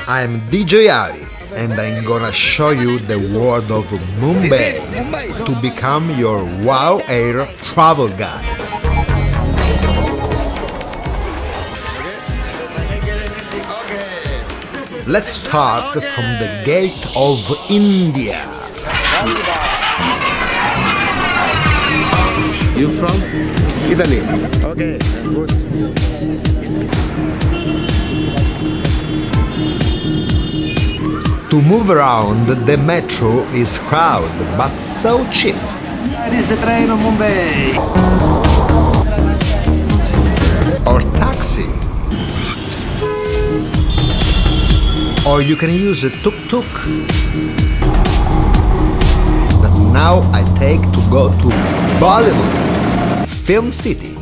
I'm DjAri and I'm gonna show you the world of Mumbai to become your wow air travel guide. Let's start from the gate of India. You from? Italy. Okay, good. To move around, the metro is crowded, but so cheap. That is the train of Mumbai. Or taxi. Or you can use a tuk-tuk. That now I take to go to Bollywood, Film City.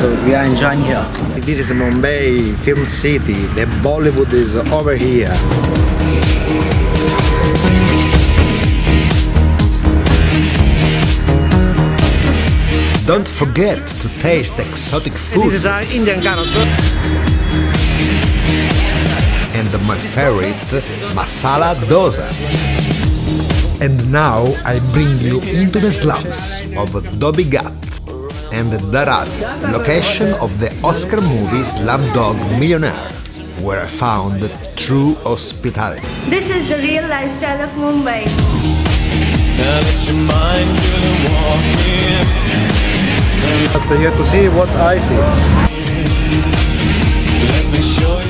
So we are enjoying here. This is Mumbai, Film City. The Bollywood is over here. Don't forget to taste exotic food. This is our Indian carrot. And my favorite, masala dosa. And now I bring you into the slums of Dobbigat and Dharal, location of the Oscar movie Slumdog Millionaire, where I found true hospitality. This is the real lifestyle of Mumbai. But you have to see what I see.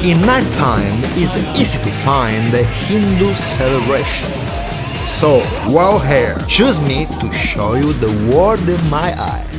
In nighttime, it's easy to find Hindu celebrations. So, wow here, choose me to show you the world in my eyes.